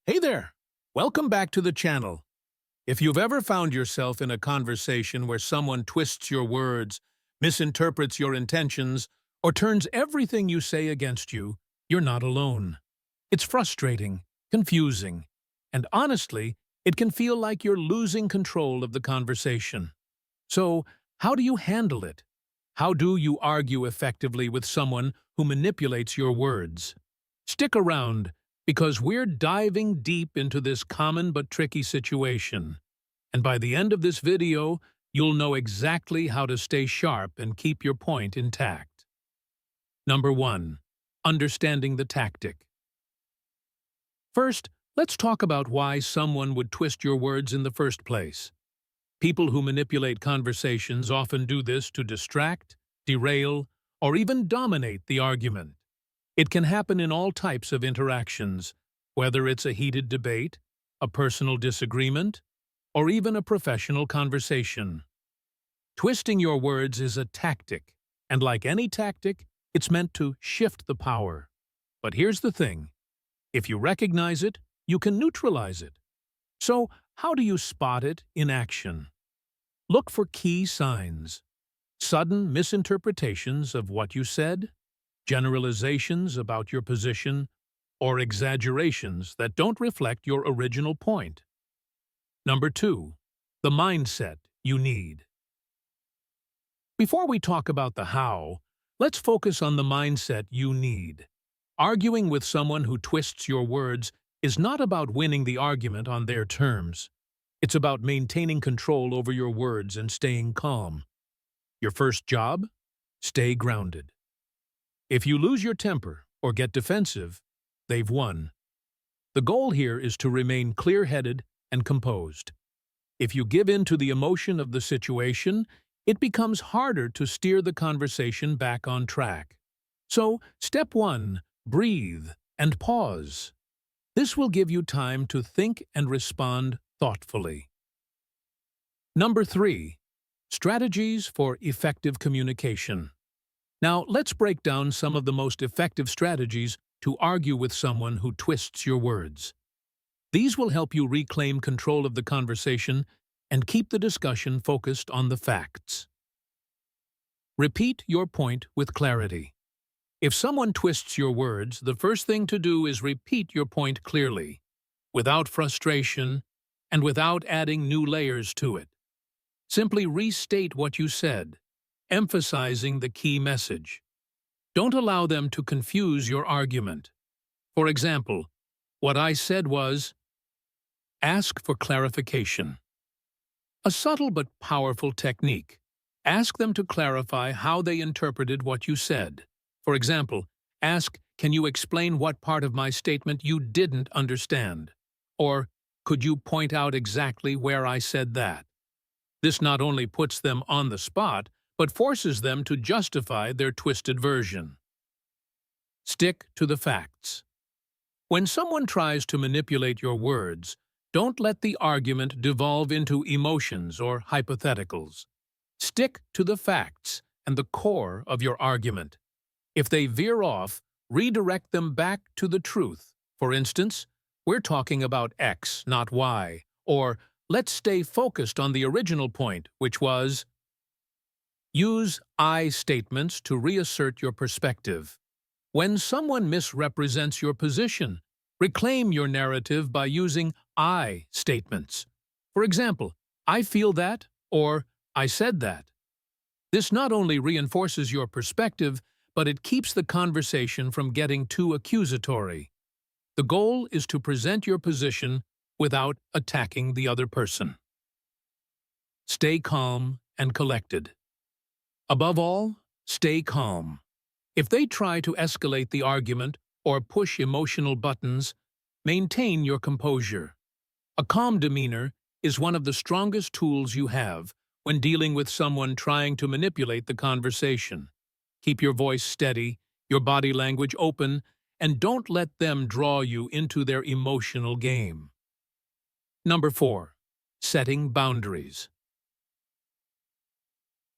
Hey there! Welcome back to the channel. If you've ever found yourself in a conversation where someone twists your words, misinterprets your intentions, or turns everything you say against you, you're not alone. It's frustrating, confusing, and honestly, it can feel like you're losing control of the conversation. So, how do you handle it? How do you argue effectively with someone who manipulates your words? Stick around, because we're diving deep into this common but tricky situation. And by the end of this video, you'll know exactly how to stay sharp and keep your point intact. Number 1. Understanding the tactic. First, let's talk about why someone would twist your words in the first place. People who manipulate conversations often do this to distract, derail, or even dominate the argument. It can happen in all types of interactions, whether it's a heated debate, a personal disagreement, or even a professional conversation. Twisting your words is a tactic, and like any tactic, it's meant to shift the power. But here's the thing. If you recognize it, you can neutralize it. So, how do you spot it in action? Look for key signs. Sudden misinterpretations of what you said, generalizations about your position, or exaggerations that don't reflect your original point. Number 2. The mindset you need. Before we talk about the how, let's focus on the mindset you need. Arguing with someone who twists your words is not about winning the argument on their terms. It's about maintaining control over your words and staying calm. Your first job? Stay grounded. If you lose your temper or get defensive, they've won. The goal here is to remain clear-headed and composed. If you give in to the emotion of the situation, it becomes harder to steer the conversation back on track. So, step 1, breathe and pause. This will give you time to think and respond thoughtfully. Number 3, strategies for effective communication. Now, let's break down some of the most effective strategies to argue with someone who twists your words. These will help you reclaim control of the conversation and keep the discussion focused on the facts. Repeat your point with clarity. If someone twists your words, the first thing to do is repeat your point clearly, without frustration and without adding new layers to it. Simply restate what you said, emphasizing the key message. Don't allow them to confuse your argument. For example, what I said was, ask for clarification. A subtle but powerful technique. Ask them to clarify how they interpreted what you said. For example, ask, can you explain what part of my statement you didn't understand? Or, could you point out exactly where I said that? This not only puts them on the spot, but forces them to justify their twisted version. Stick to the facts. When someone tries to manipulate your words, don't let the argument devolve into emotions or hypotheticals. Stick to the facts and the core of your argument. If they veer off, redirect them back to the truth. For instance, we're talking about X, not Y, or let's stay focused on the original point, which was. Use I statements to reassert your perspective. When someone misrepresents your position, reclaim your narrative by using I statements. For example, I feel that, or I said that. This not only reinforces your perspective, but it keeps the conversation from getting too accusatory. The goal is to present your position without attacking the other person. Stay calm and collected. Above all, stay calm. If they try to escalate the argument or push emotional buttons, maintain your composure. A calm demeanor is one of the strongest tools you have when dealing with someone trying to manipulate the conversation. Keep your voice steady, your body language open, and don't let them draw you into their emotional game. Number 4. Setting boundaries.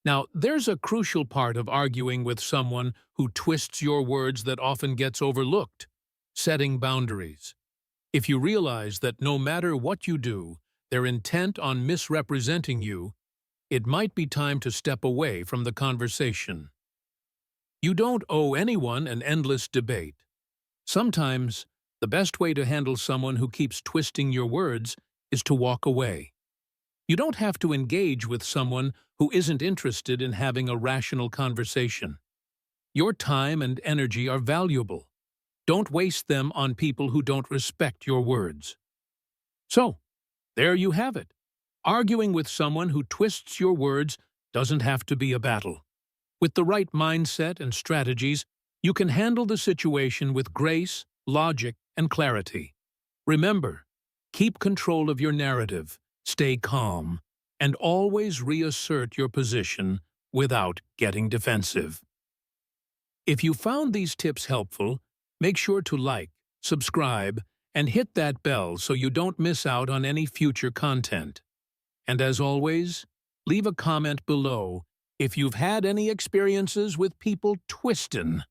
Now, there's a crucial part of arguing with someone who twists your words that often gets overlooked: setting boundaries. If you realize that no matter what you do, they're intent on misrepresenting you, it might be time to step away from the conversation. You don't owe anyone an endless debate. Sometimes, the best way to handle someone who keeps twisting your words is to walk away. You don't have to engage with someone who isn't interested in having a rational conversation. Your time and energy are valuable. Don't waste them on people who don't respect your words. So, there you have it. Arguing with someone who twists your words doesn't have to be a battle. With the right mindset and strategies, you can handle the situation with grace, logic, and clarity. Remember, keep control of your narrative, stay calm, and always reassert your position without getting defensive. If you found these tips helpful, make sure to like, subscribe, and hit that bell so you don't miss out on any future content. And as always, leave a comment below if you've had any experiences with people twisting.